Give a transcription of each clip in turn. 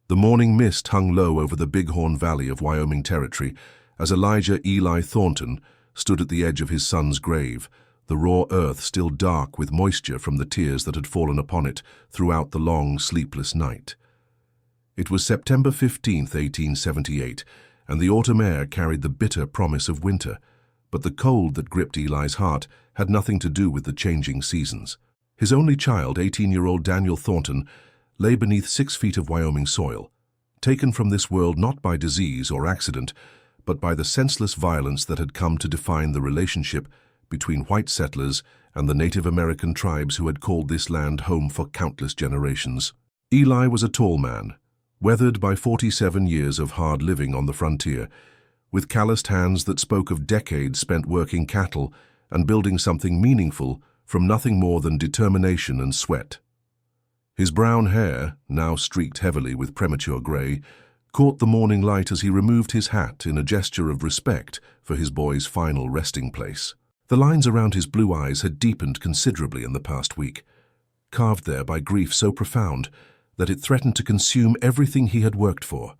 The morning mist hung low over the Bighorn Valley of Wyoming Territory as Elijah Eli Thornton stood at the edge of his son's grave, the raw earth still dark with moisture from the tears that had fallen upon it throughout the long, sleepless night. It was September 15, 1878, and the autumn air carried the bitter promise of winter, but the cold that gripped Eli's heart had nothing to do with the changing seasons. His only child, 18-year-old Daniel Thornton, lay beneath 6 feet of Wyoming soil, taken from this world not by disease or accident, but by the senseless violence that had come to define the relationship between white settlers and the Native American tribes who had called this land home for countless generations. Eli was a tall man, weathered by 47 years of hard living on the frontier, with calloused hands that spoke of decades spent working cattle and building something meaningful from nothing more than determination and sweat. His brown hair, now streaked heavily with premature gray, caught the morning light as he removed his hat in a gesture of respect for his boy's final resting place. The lines around his blue eyes had deepened considerably in the past week, carved there by grief so profound that it threatened to consume everything he had worked for,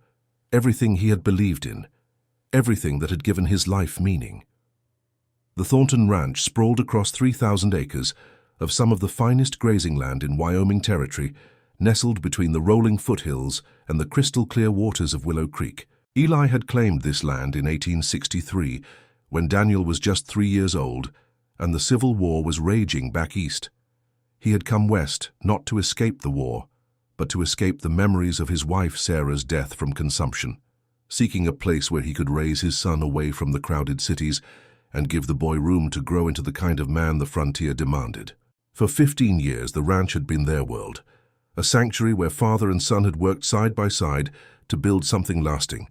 everything he had believed in, everything that had given his life meaning. The Thornton Ranch sprawled across 3,000 acres of some of the finest grazing land in Wyoming Territory, nestled between the rolling foothills and the crystal-clear waters of Willow Creek. Eli had claimed this land in 1863, when Daniel was just 3 years old, and the Civil War was raging back east. He had come west not to escape the war, but to escape the memories of his wife Sarah's death from consumption, seeking a place where he could raise his son away from the crowded cities and give the boy room to grow into the kind of man the frontier demanded. For 15 years, the ranch had been their world, a sanctuary where father and son had worked side by side to build something lasting.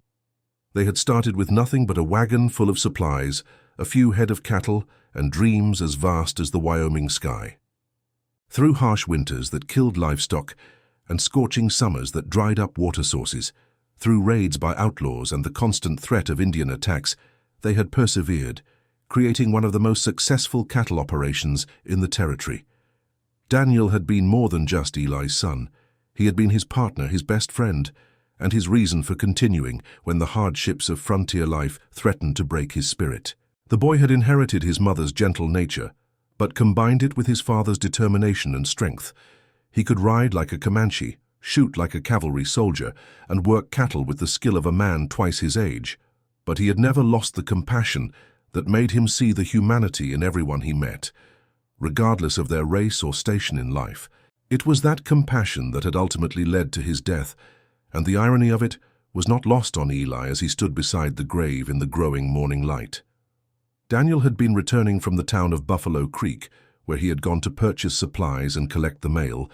They had started with nothing but a wagon full of supplies, a few head of cattle, and dreams as vast as the Wyoming sky. Through harsh winters that killed livestock and scorching summers that dried up water sources, through raids by outlaws and the constant threat of Indian attacks, they had persevered, creating one of the most successful cattle operations in the territory. Daniel had been more than just Eli's son. He had been his partner, his best friend, and his reason for continuing when the hardships of frontier life threatened to break his spirit. The boy had inherited his mother's gentle nature, but combined it with his father's determination and strength. He could ride like a Comanche, shoot like a cavalry soldier, and work cattle with the skill of a man twice his age. But he had never lost the compassion that made him see the humanity in everyone he met, regardless of their race or station in life. It was that compassion that had ultimately led to his death, and the irony of it was not lost on Eli as he stood beside the grave in the growing morning light. Daniel had been returning from the town of Buffalo Creek, where he had gone to purchase supplies and collect the mail,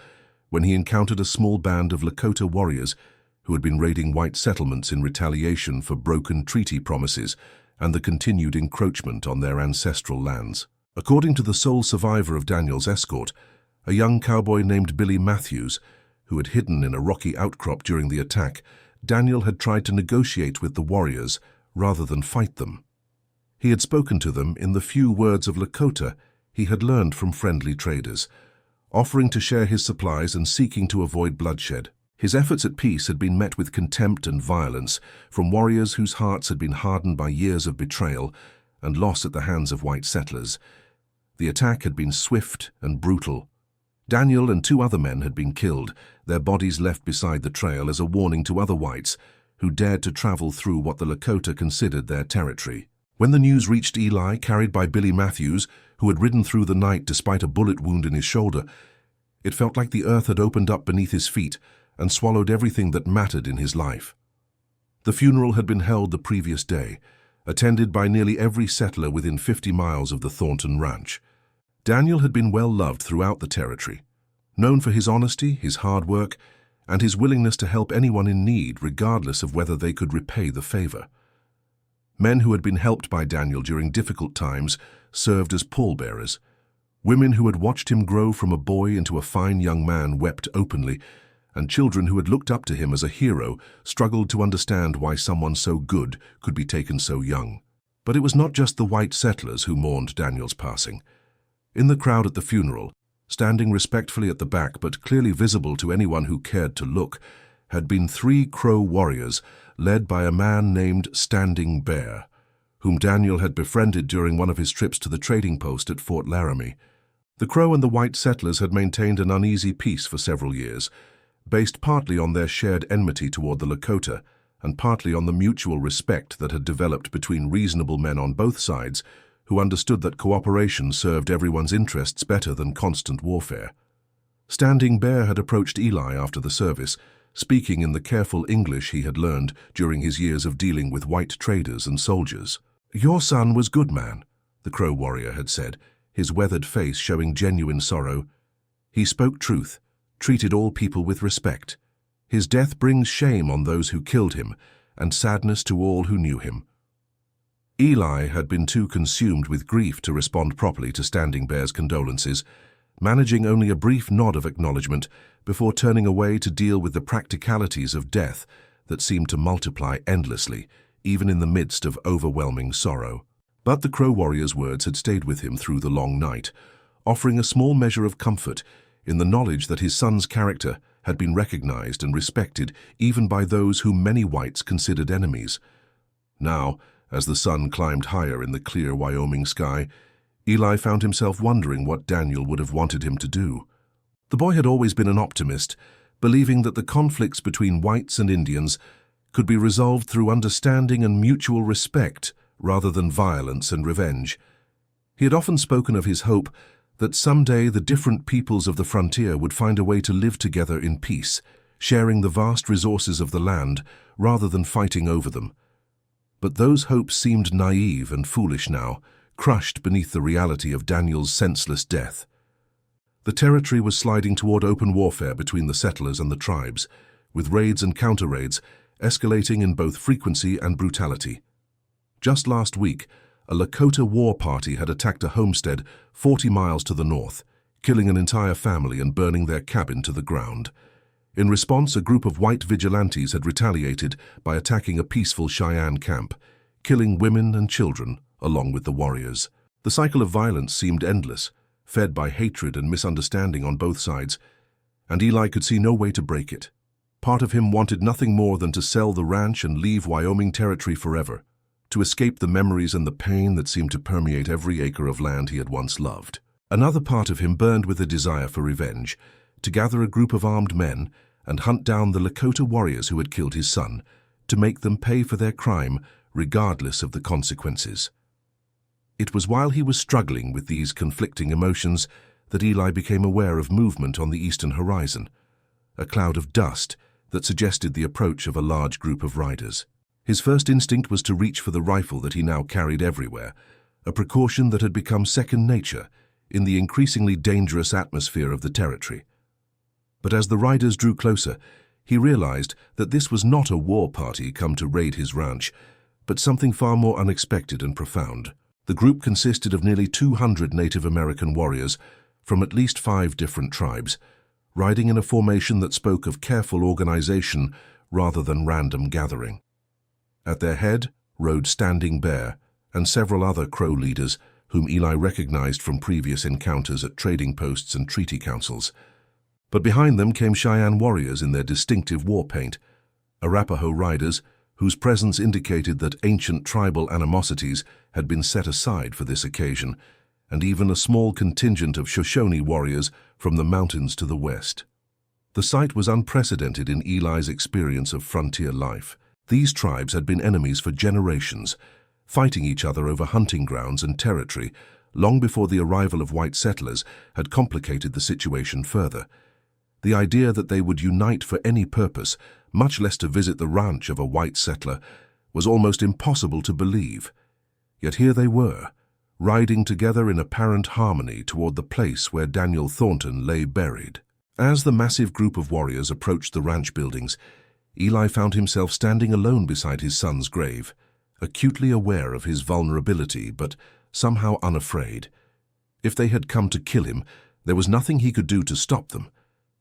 when he encountered a small band of Lakota warriors who had been raiding white settlements in retaliation for broken treaty promises and the continued encroachment on their ancestral lands. According to the sole survivor of Daniel's escort, a young cowboy named Billy Matthews, who had hidden in a rocky outcrop during the attack, Daniel had tried to negotiate with the warriors rather than fight them. He had spoken to them in the few words of Lakota he had learned from friendly traders, offering to share his supplies and seeking to avoid bloodshed. His efforts at peace had been met with contempt and violence from warriors whose hearts had been hardened by years of betrayal and loss at the hands of white settlers. The attack had been swift and brutal. Daniel and 2 other men had been killed, their bodies left beside the trail as a warning to other whites who dared to travel through what the Lakota considered their territory. When the news reached Eli, carried by Billy Matthews, who had ridden through the night despite a bullet wound in his shoulder, it felt like the earth had opened up beneath his feet and swallowed everything that mattered in his life. The funeral had been held the previous day, attended by nearly every settler within 50 miles of the Thornton Ranch. Daniel had been well loved throughout the territory, known for his honesty, his hard work, and his willingness to help anyone in need regardless of whether they could repay the favor. Men who had been helped by Daniel during difficult times served as pallbearers. Women who had watched him grow from a boy into a fine young man wept openly, and children who had looked up to him as a hero struggled to understand why someone so good could be taken so young. But it was not just the white settlers who mourned Daniel's passing. In the crowd at the funeral, standing respectfully at the back but clearly visible to anyone who cared to look, had been 3 Crow warriors led by a man named Standing Bear, whom Daniel had befriended during one of his trips to the trading post at Fort Laramie. The Crow and the white settlers had maintained an uneasy peace for several years, based partly on their shared enmity toward the Lakota and partly on the mutual respect that had developed between reasonable men on both sides who understood that cooperation served everyone's interests better than constant warfare. Standing Bear had approached Eli after the service, speaking in the careful English he had learned during his years of dealing with white traders and soldiers. "Your son was good man," the Crow warrior had said, his weathered face showing genuine sorrow. "He spoke truth, treated all people with respect. His death brings shame on those who killed him and sadness to all who knew him." Eli had been too consumed with grief to respond properly to Standing Bear's condolences, managing only a brief nod of acknowledgement before turning away to deal with the practicalities of death that seemed to multiply endlessly, even in the midst of overwhelming sorrow. But the Crow warrior's words had stayed with him through the long night, offering a small measure of comfort in the knowledge that his son's character had been recognized and respected even by those whom many whites considered enemies. Now, as the sun climbed higher in the clear Wyoming sky, Eli found himself wondering what Daniel would have wanted him to do. The boy had always been an optimist, believing that the conflicts between whites and Indians could be resolved through understanding and mutual respect rather than violence and revenge. He had often spoken of his hope that someday the different peoples of the frontier would find a way to live together in peace, sharing the vast resources of the land rather than fighting over them. But those hopes seemed naive and foolish now, crushed beneath the reality of Daniel's senseless death. The territory was sliding toward open warfare between the settlers and the tribes, with raids and counter-raids escalating in both frequency and brutality. Just last week, a Lakota war party had attacked a homestead 40 miles to the north, killing an entire family and burning their cabin to the ground. In response, a group of white vigilantes had retaliated by attacking a peaceful Cheyenne camp, killing women and children along with the warriors. The cycle of violence seemed endless, fed by hatred and misunderstanding on both sides, and Eli could see no way to break it. Part of him wanted nothing more than to sell the ranch and leave Wyoming territory forever, to escape the memories and the pain that seemed to permeate every acre of land he had once loved. Another part of him burned with a desire for revenge, to gather a group of armed men and hunt down the Lakota warriors who had killed his son, to make them pay for their crime regardless of the consequences. It was while he was struggling with these conflicting emotions that Eli became aware of movement on the eastern horizon, a cloud of dust that suggested the approach of a large group of riders. His first instinct was to reach for the rifle that he now carried everywhere, a precaution that had become second nature in the increasingly dangerous atmosphere of the territory. But as the riders drew closer, he realized that this was not a war party come to raid his ranch, but something far more unexpected and profound. The group consisted of nearly 200 Native American warriors from at least 5 different tribes, riding in a formation that spoke of careful organization rather than random gathering. At their head rode Standing Bear and several other Crow leaders whom Eli recognized from previous encounters at trading posts and treaty councils. But behind them came Cheyenne warriors in their distinctive war paint, Arapaho riders whose presence indicated that ancient tribal animosities had been set aside for this occasion, and even a small contingent of Shoshone warriors from the mountains to the west. The sight was unprecedented in Eli's experience of frontier life. These tribes had been enemies for generations, fighting each other over hunting grounds and territory long before the arrival of white settlers had complicated the situation further. The idea that they would unite for any purpose, much less to visit the ranch of a white settler, was almost impossible to believe. Yet here they were, riding together in apparent harmony toward the place where Daniel Thornton lay buried. As the massive group of warriors approached the ranch buildings, Eli found himself standing alone beside his son's grave, acutely aware of his vulnerability but somehow unafraid. If they had come to kill him, there was nothing he could do to stop them,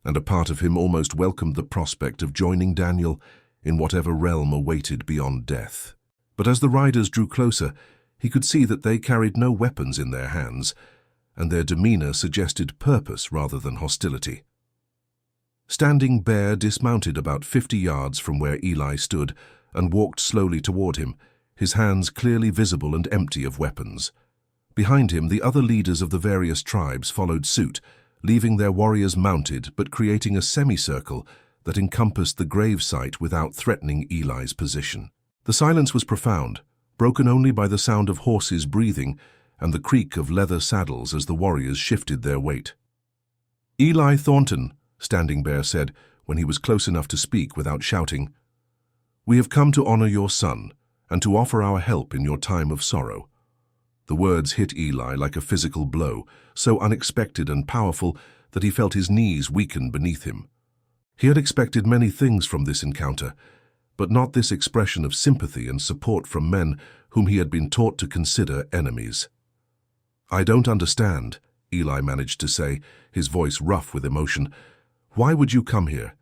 and a part of him almost welcomed the prospect of joining Daniel in whatever realm awaited beyond death. But as the riders drew closer, he could see that they carried no weapons in their hands, and their demeanor suggested purpose rather than hostility. Standing Bear dismounted about 50 yards from where Eli stood and walked slowly toward him, his hands clearly visible and empty of weapons. Behind him, the other leaders of the various tribes followed suit, leaving their warriors mounted but creating a semicircle that encompassed the grave site without threatening Eli's position. The silence was profound, broken only by the sound of horses breathing and the creak of leather saddles as the warriors shifted their weight. "Eli Thornton," Standing Bear said when he was close enough to speak without shouting, "we have come to honor your son and to offer our help in your time of sorrow." The words hit Eli like a physical blow, so unexpected and powerful that he felt his knees weaken beneath him. He had expected many things from this encounter, but not this expression of sympathy and support from men whom he had been taught to consider enemies. "I don't understand," Eli managed to say, his voice rough with emotion. "Why would you come here?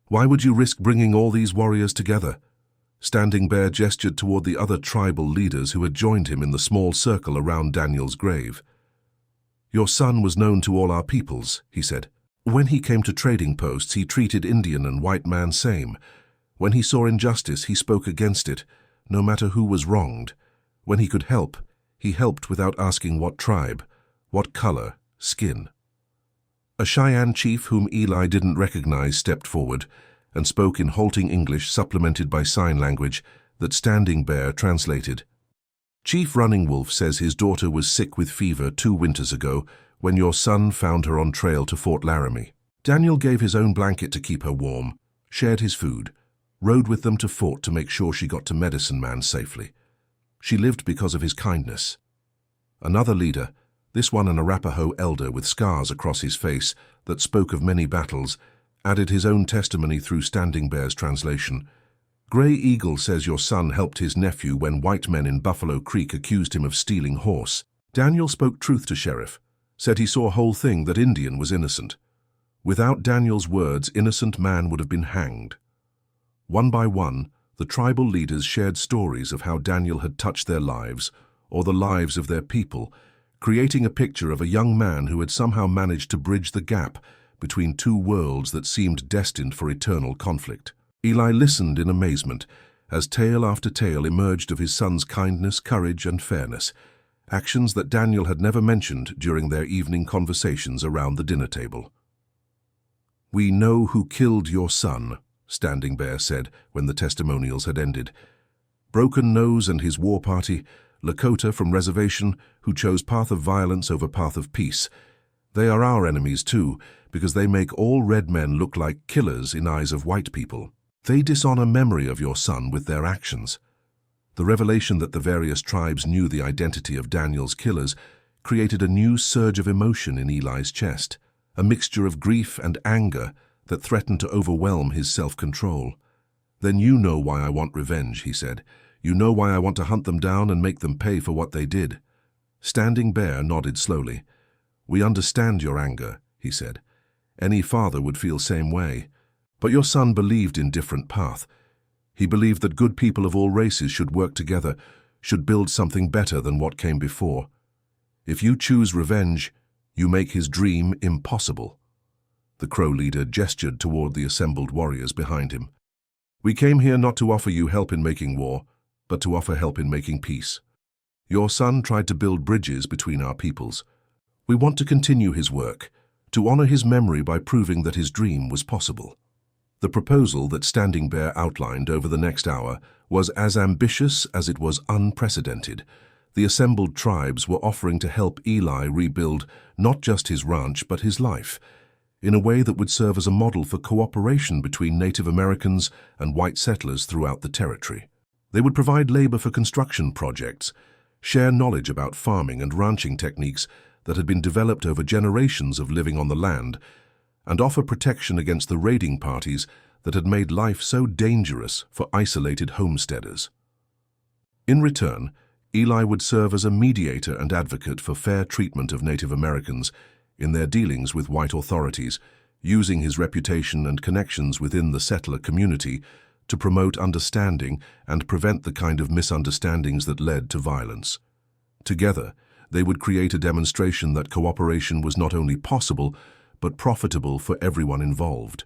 Why would you risk bringing all these warriors together?" Standing Bear gestured toward the other tribal leaders who had joined him in the small circle around Daniel's grave. "Your son was known to all our peoples," he said. "When he came to trading posts, he treated Indian and white man same. When he saw injustice, he spoke against it, no matter who was wronged. When he could help, he helped without asking what tribe, what color, skin." A Cheyenne chief whom Eli didn't recognize stepped forward and spoke in halting English supplemented by sign language that Standing Bear translated. "Chief Running Wolf says his daughter was sick with fever 2 winters ago when your son found her on trail to Fort Laramie. Daniel gave his own blanket to keep her warm, shared his food, rode with them to fort to make sure she got to Medicine Man safely. She lived because of his kindness." Another leader, this one an Arapaho elder with scars across his face that spoke of many battles, added his own testimony through Standing Bear's translation. "Gray Eagle says your son helped his nephew when white men in Buffalo Creek accused him of stealing horse. Daniel spoke truth to Sheriff, said he saw whole thing that Indian was innocent. Without Daniel's words, innocent man would have been hanged." One by one, the tribal leaders shared stories of how Daniel had touched their lives, or the lives of their people, creating a picture of a young man who had somehow managed to bridge the gap between 2 worlds that seemed destined for eternal conflict. Eli listened in amazement as tale after tale emerged of his son's kindness, courage, and fairness, actions that Daniel had never mentioned during their evening conversations around the dinner table. "We know who killed your son," Standing Bear said when the testimonials had ended. "Broken Nose and his war party, Lakota from reservation, who chose path of violence over path of peace. They are our enemies too, because they make all red men look like killers in eyes of white people. They dishonor memory of your son with their actions." The revelation that the various tribes knew the identity of Daniel's killers created a new surge of emotion in Eli's chest, a mixture of grief and anger that threatened to overwhelm his self-control. "Then you know why I want revenge," he said. "You know why I want to hunt them down and make them pay for what they did." Standing Bear nodded slowly. "We understand your anger," he said. "Any father would feel same way. But your son believed in different path. He believed that good people of all races should work together, should build something better than what came before. If you choose revenge, you make his dream impossible." The Crow leader gestured toward the assembled warriors behind him. "We came here not to offer you help in making war, but to offer help in making peace. Your son tried to build bridges between our peoples. We want to continue his work, to honor his memory by proving that his dream was possible." The proposal that Standing Bear outlined over the next hour was as ambitious as it was unprecedented. The assembled tribes were offering to help Eli rebuild not just his ranch but his life, in a way that would serve as a model for cooperation between Native Americans and white settlers throughout the territory. They would provide labor for construction projects, share knowledge about farming and ranching techniques that had been developed over generations of living on the land, and offer protection against the raiding parties that had made life so dangerous for isolated homesteaders. In return, Eli would serve as a mediator and advocate for fair treatment of Native Americans in their dealings with white authorities, using his reputation and connections within the settler community to promote understanding and prevent the kind of misunderstandings that led to violence. Together, they would create a demonstration that cooperation was not only possible, but profitable for everyone involved.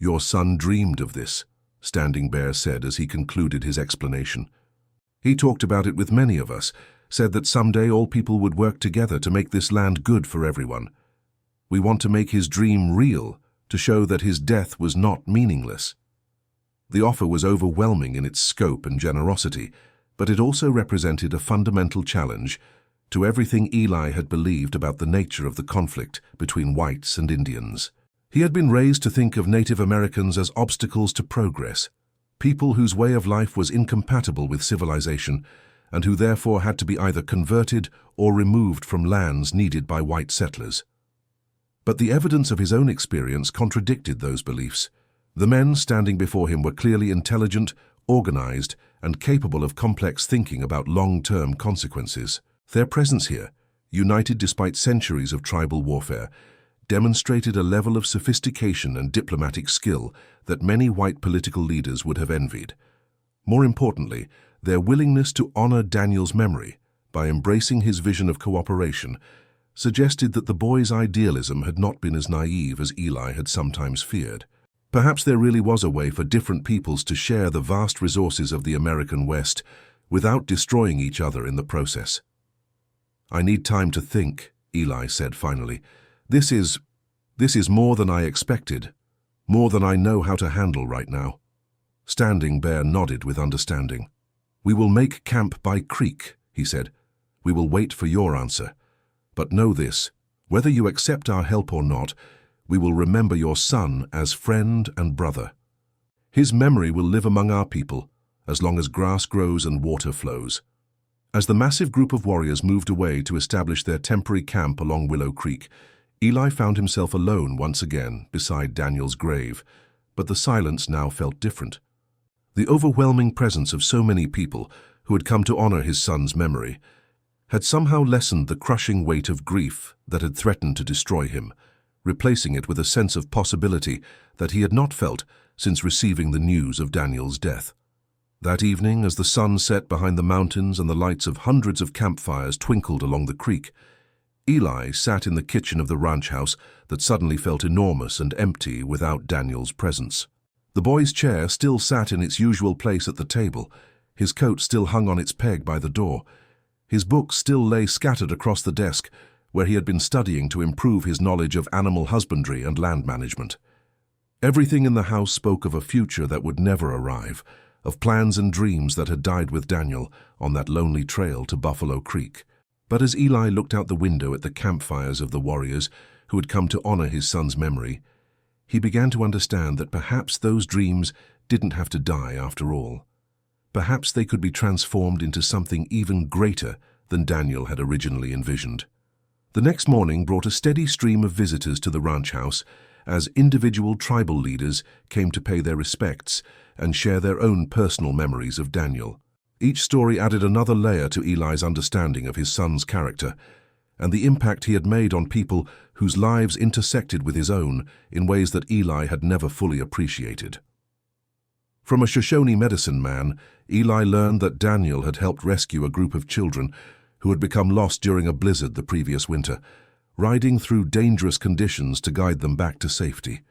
"Your son dreamed of this," Standing Bear said as he concluded his explanation. "He talked about it with many of us, said that someday all people would work together to make this land good for everyone. We want to make his dream real, to show that his death was not meaningless." The offer was overwhelming in its scope and generosity, but it also represented a fundamental challenge to everything Eli had believed about the nature of the conflict between whites and Indians. He had been raised to think of Native Americans as obstacles to progress, people whose way of life was incompatible with civilization and who therefore had to be either converted or removed from lands needed by white settlers. But the evidence of his own experience contradicted those beliefs. The men standing before him were clearly intelligent, organized, and capable of complex thinking about long-term consequences. Their presence here, united despite centuries of tribal warfare, demonstrated a level of sophistication and diplomatic skill that many white political leaders would have envied. More importantly, their willingness to honor Daniel's memory by embracing his vision of cooperation suggested that the boy's idealism had not been as naive as Eli had sometimes feared. Perhaps there really was a way for different peoples to share the vast resources of the American West without destroying each other in the process. "I need time to think," Eli said finally. This is more than I expected, more than I know how to handle right now." Standing Bear nodded with understanding. "We will make camp by creek," he said. "We will wait for your answer. But know this, whether you accept our help or not, we will remember your son as friend and brother. His memory will live among our people as long as grass grows and water flows." As the massive group of warriors moved away to establish their temporary camp along Willow Creek, Eli found himself alone once again beside Daniel's grave, but the silence now felt different. The overwhelming presence of so many people who had come to honor his son's memory had somehow lessened the crushing weight of grief that had threatened to destroy him, replacing it with a sense of possibility that he had not felt since receiving the news of Daniel's death. That evening, as the sun set behind the mountains and the lights of hundreds of campfires twinkled along the creek, Eli sat in the kitchen of the ranch house that suddenly felt enormous and empty without Daniel's presence. The boy's chair still sat in its usual place at the table, his coat still hung on its peg by the door. His books still lay scattered across the desk, where he had been studying to improve his knowledge of animal husbandry and land management. Everything in the house spoke of a future that would never arrive, of plans and dreams that had died with Daniel on that lonely trail to Buffalo Creek. But as Eli looked out the window at the campfires of the warriors who had come to honor his son's memory, he began to understand that perhaps those dreams didn't have to die after all. Perhaps they could be transformed into something even greater than Daniel had originally envisioned. The next morning brought a steady stream of visitors to the ranch house as individual tribal leaders came to pay their respects and share their own personal memories of Daniel. Each story added another layer to Eli's understanding of his son's character and the impact he had made on people whose lives intersected with his own in ways that Eli had never fully appreciated. From a Shoshone medicine man, Eli learned that Daniel had helped rescue a group of children who had become lost during a blizzard the previous winter, riding through dangerous conditions to guide them back to safety.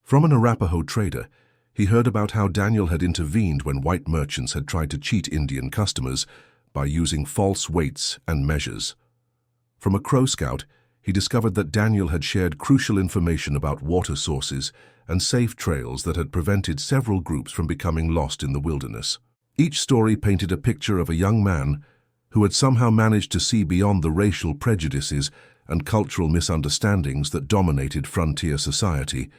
From an Arapaho trader, he heard about how Daniel had intervened when white merchants had tried to cheat Indian customers by using false weights and measures. From a Crow Scout, he discovered that Daniel had shared crucial information about water sources and safe trails that had prevented several groups from becoming lost in the wilderness. Each story painted a picture of a young man who had somehow managed to see beyond the racial prejudices and cultural misunderstandings that dominated frontier society,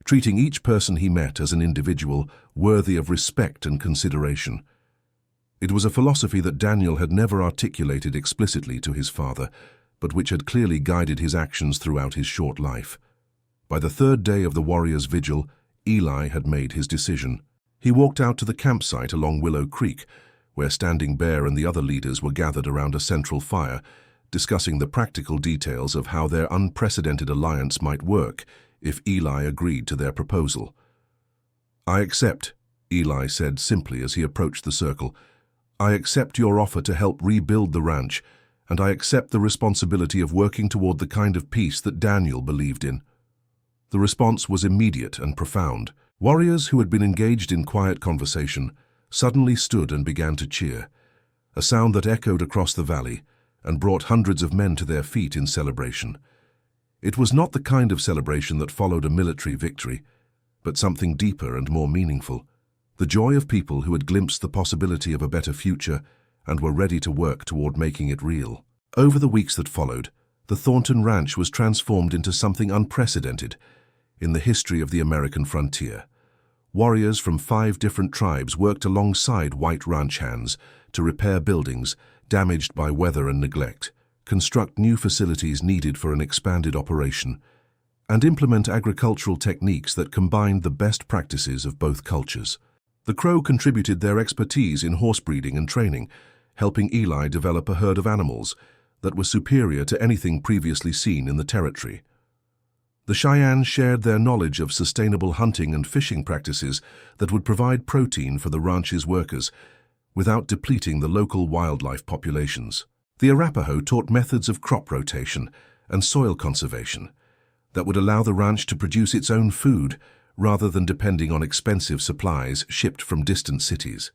treating each person he met as an individual worthy of respect and consideration. It was a philosophy that Daniel had never articulated explicitly to his father, but which had clearly guided his actions throughout his short life. By the third day of the warriors' vigil, Eli had made his decision. He walked out to the campsite along Willow Creek, where Standing Bear and the other leaders were gathered around a central fire, discussing the practical details of how their unprecedented alliance might work if Eli agreed to their proposal. "I accept," Eli said simply as he approached the circle. "I accept your offer to help rebuild the ranch, and I accept the responsibility of working toward the kind of peace that Daniel believed in." The response was immediate and profound. Warriors who had been engaged in quiet conversation suddenly stood and began to cheer, a sound that echoed across the valley and brought hundreds of men to their feet in celebration. It was not the kind of celebration that followed a military victory, but something deeper and more meaningful, the joy of people who had glimpsed the possibility of a better future and were ready to work toward making it real. Over the weeks that followed, the Thornton Ranch was transformed into something unprecedented in the history of the American frontier. Warriors from 5 different tribes worked alongside white ranch hands to repair buildings damaged by weather and neglect, construct new facilities needed for an expanded operation, and implement agricultural techniques that combined the best practices of both cultures. The Crow contributed their expertise in horse breeding and training, helping Eli develop a herd of animals that was superior to anything previously seen in the territory. The Cheyennes shared their knowledge of sustainable hunting and fishing practices that would provide protein for the ranch's workers without depleting the local wildlife populations. The Arapaho taught methods of crop rotation and soil conservation that would allow the ranch to produce its own food rather than depending on expensive supplies shipped from distant cities.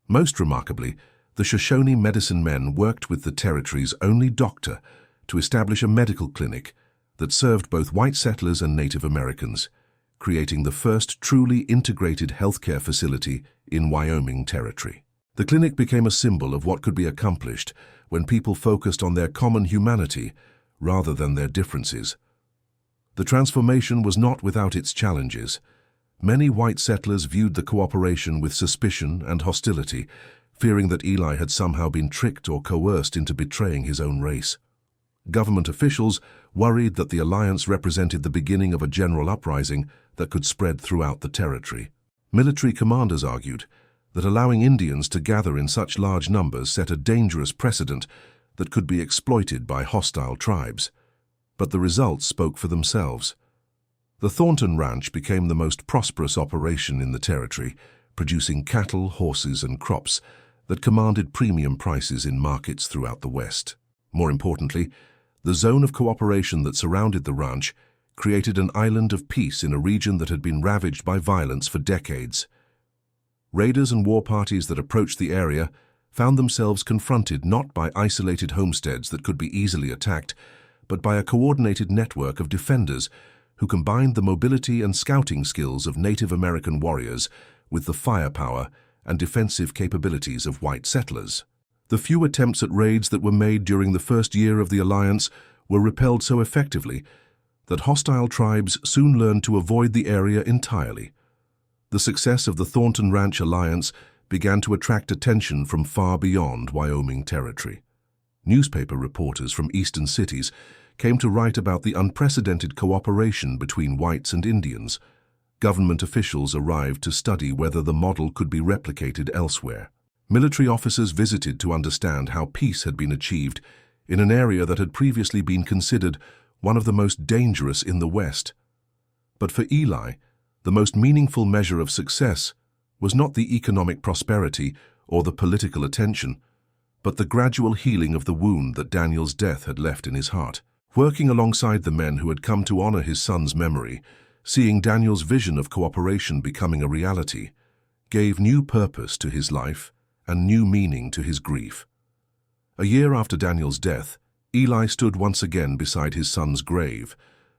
Most remarkably, the Shoshone medicine men worked with the territory's only doctor to establish a medical clinic that served both white settlers and Native Americans, creating the first truly integrated healthcare facility in Wyoming territory. The clinic became a symbol of what could be accomplished when people focused on their common humanity rather than their differences. The transformation was not without its challenges. Many white settlers viewed the cooperation with suspicion and hostility, fearing that Eli had somehow been tricked or coerced into betraying his own race. Government officials worried that the alliance represented the beginning of a general uprising that could spread throughout the territory. Military commanders argued that allowing Indians to gather in such large numbers set a dangerous precedent that could be exploited by hostile tribes. But the results spoke for themselves. The Thornton Ranch became the most prosperous operation in the territory, producing cattle, horses, and crops that commanded premium prices in markets throughout the West. More importantly, the zone of cooperation that surrounded the ranch created an island of peace in a region that had been ravaged by violence for decades. Raiders and war parties that approached the area found themselves confronted not by isolated homesteads that could be easily attacked, but by a coordinated network of defenders who combined the mobility and scouting skills of Native American warriors with the firepower and defensive capabilities of white settlers. The few attempts at raids that were made during the first year of the alliance were repelled so effectively that hostile tribes soon learned to avoid the area entirely. The success of the Thornton Ranch alliance began to attract attention from far beyond Wyoming territory. Newspaper reporters from eastern cities came to write about the unprecedented cooperation between whites and Indians. Government officials arrived to study whether the model could be replicated elsewhere. Military officers visited to understand how peace had been achieved in an area that had previously been considered one of the most dangerous in the West. But for Eli, the most meaningful measure of success was not the economic prosperity or the political attention, but the gradual healing of the wound that Daniel's death had left in his heart. Working alongside the men who had come to honor his son's memory, seeing Daniel's vision of cooperation becoming a reality, gave new purpose to his life and new meaning to his grief. A year after Daniel's death, Eli stood once again beside his son's grave,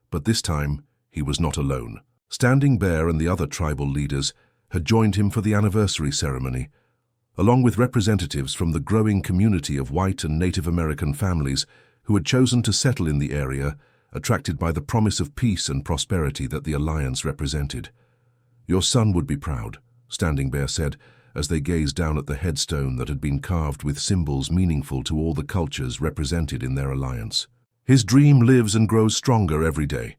but this time he was not alone. Standing Bear and the other tribal leaders had joined him for the anniversary ceremony, along with representatives from the growing community of white and Native American families who had chosen to settle in the area, attracted by the promise of peace and prosperity that the alliance represented. "Your son would be proud," Standing Bear said, as they gazed down at the headstone that had been carved with symbols meaningful to all the cultures represented in their alliance. "His dream lives and grows stronger every day."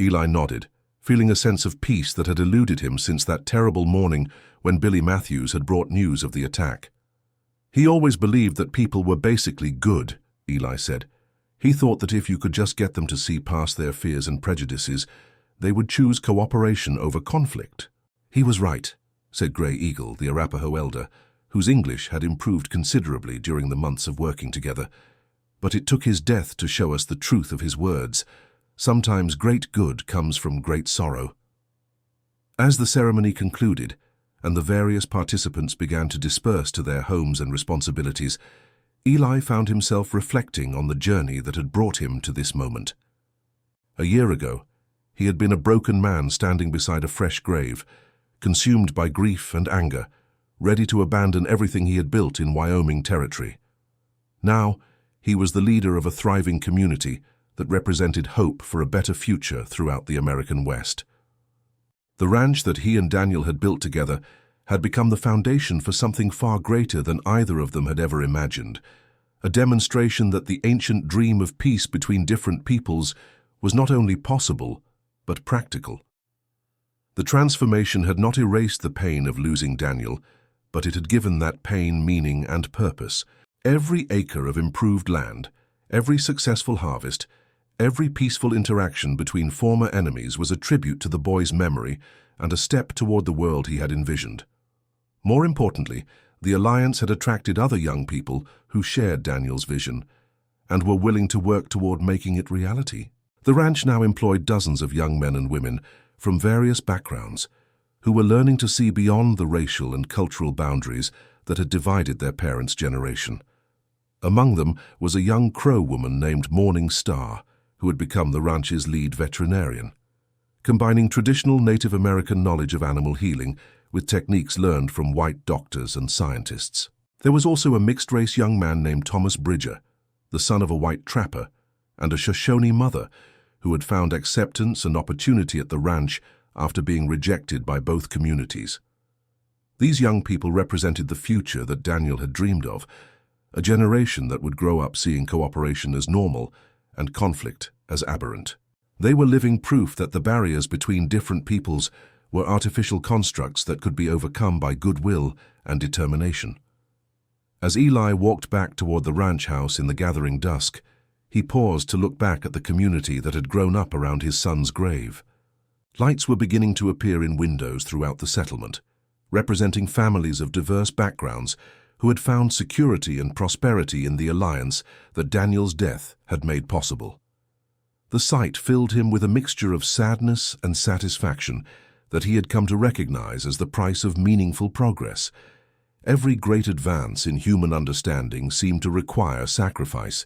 Eli nodded, feeling a sense of peace that had eluded him since that terrible morning when Billy Matthews had brought news of the attack. "He always believed that people were basically good," Eli said. "He thought that if you could just get them to see past their fears and prejudices, they would choose cooperation over conflict." "He was right," said Gray Eagle, the Arapaho elder, whose English had improved considerably during the months of working together. "But it took his death to show us the truth of his words. Sometimes great good comes from great sorrow. As the ceremony concluded, and the various participants began to disperse to their homes and responsibilities, Eli found himself reflecting on the journey that had brought him to this moment. A year ago, he had been a broken man standing beside a fresh grave, consumed by grief and anger, ready to abandon everything he had built in Wyoming territory. Now, he was the leader of a thriving community that represented hope for a better future throughout the American West. The ranch that he and Daniel had built together had become the foundation for something far greater than either of them had ever imagined, a demonstration that the ancient dream of peace between different peoples was not only possible, but practical. The transformation had not erased the pain of losing Daniel, but it had given that pain meaning and purpose. Every acre of improved land, every successful harvest, every peaceful interaction between former enemies was a tribute to the boy's memory and a step toward the world he had envisioned. More importantly, the alliance had attracted other young people who shared Daniel's vision and were willing to work toward making it reality. The ranch now employed dozens of young men and women from various backgrounds who were learning to see beyond the racial and cultural boundaries that had divided their parents' generation. Among them was a young Crow woman named Morning Star, who had become the ranch's lead veterinarian, combining traditional Native American knowledge of animal healing with techniques learned from white doctors and scientists. There was also a mixed-race young man named Thomas Bridger, the son of a white trapper, and a Shoshone mother who had found acceptance and opportunity at the ranch after being rejected by both communities. These young people represented the future that Daniel had dreamed of, a generation that would grow up seeing cooperation as normal and conflict as aberrant. They were living proof that the barriers between different peoples were artificial constructs that could be overcome by goodwill and determination. As Eli walked back toward the ranch house in the gathering dusk, he paused to look back at the community that had grown up around his son's grave. Lights were beginning to appear in windows throughout the settlement, representing families of diverse backgrounds who had found security and prosperity in the alliance that Daniel's death had made possible. The sight filled him with a mixture of sadness and satisfaction that he had come to recognize as the price of meaningful progress. Every great advance in human understanding seemed to require sacrifice,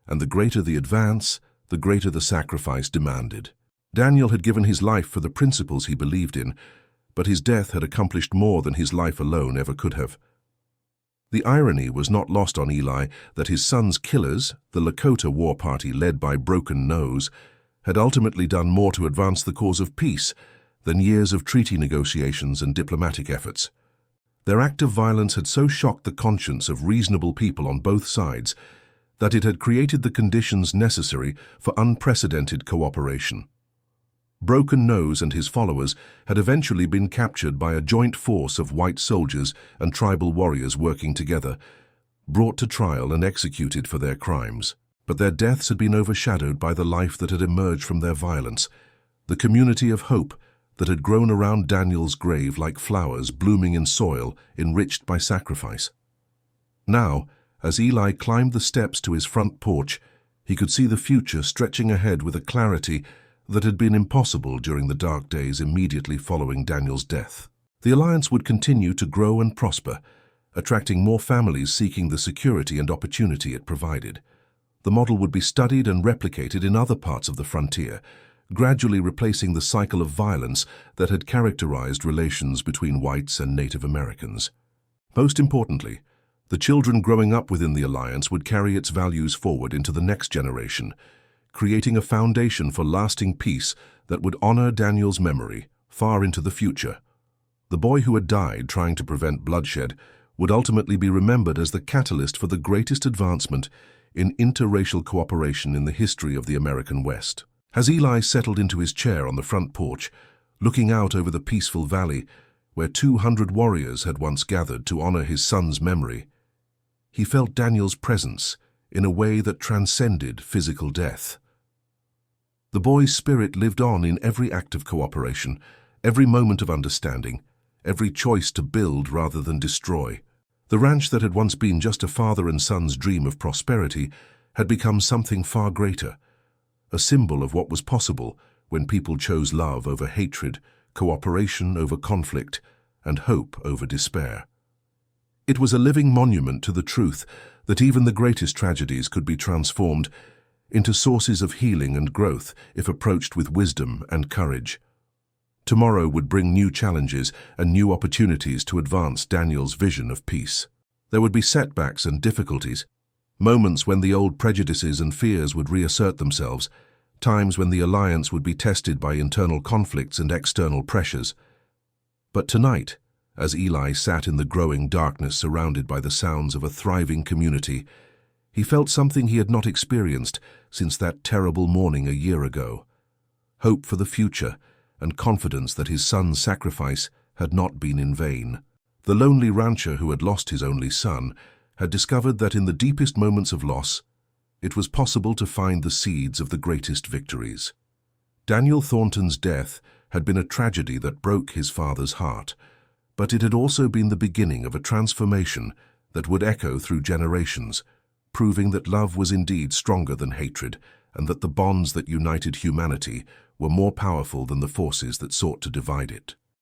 and the greater the advance, the greater the sacrifice demanded. Daniel had given his life for the principles he believed in, but his death had accomplished more than his life alone ever could have. The irony was not lost on Eli that his son's killers, the Lakota war party led by Broken Nose, had ultimately done more to advance the cause of peace than years of treaty negotiations and diplomatic efforts. Their act of violence had so shocked the conscience of reasonable people on both sides that it had created the conditions necessary for unprecedented cooperation. Broken Nose and his followers had eventually been captured by a joint force of white soldiers and tribal warriors working together, brought to trial and executed for their crimes. But their deaths had been overshadowed by the life that had emerged from their violence, the community of hope that had grown around Daniel's grave like flowers blooming in soil enriched by sacrifice. Now, as Eli climbed the steps to his front porch, he could see the future stretching ahead with a clarity that had been impossible during the dark days immediately following Daniel's death. The alliance would continue to grow and prosper, attracting more families seeking the security and opportunity it provided. The model would be studied and replicated in other parts of the frontier, gradually replacing the cycle of violence that had characterized relations between whites and Native Americans. Most importantly, the children growing up within the alliance would carry its values forward into the next generation, creating a foundation for lasting peace that would honor Daniel's memory far into the future. The boy who had died trying to prevent bloodshed would ultimately be remembered as the catalyst for the greatest advancement in interracial cooperation in the history of the American West. As Eli settled into his chair on the front porch, looking out over the peaceful valley where 200 warriors had once gathered to honor his son's memory, he felt Daniel's presence in a way that transcended physical death. The boy's spirit lived on in every act of cooperation, every moment of understanding, every choice to build rather than destroy. The ranch that had once been just a father and son's dream of prosperity had become something far greater, a symbol of what was possible when people chose love over hatred, cooperation over conflict, and hope over despair. It was a living monument to the truth that even the greatest tragedies could be transformed into sources of healing and growth if approached with wisdom and courage. Tomorrow would bring new challenges and new opportunities to advance Daniel's vision of peace. There would be setbacks and difficulties, moments when the old prejudices and fears would reassert themselves, times when the alliance would be tested by internal conflicts and external pressures. But tonight, as Eli sat in the growing darkness surrounded by the sounds of a thriving community, he felt something he had not experienced since that terrible morning a year ago. Hope for the future and confidence that his son's sacrifice had not been in vain. The lonely rancher who had lost his only son had discovered that in the deepest moments of loss, it was possible to find the seeds of the greatest victories. Daniel Thornton's death had been a tragedy that broke his father's heart, but it had also been the beginning of a transformation that would echo through generations, proving that love was indeed stronger than hatred and that the bonds that united humanity were more powerful than the forces that sought to divide it.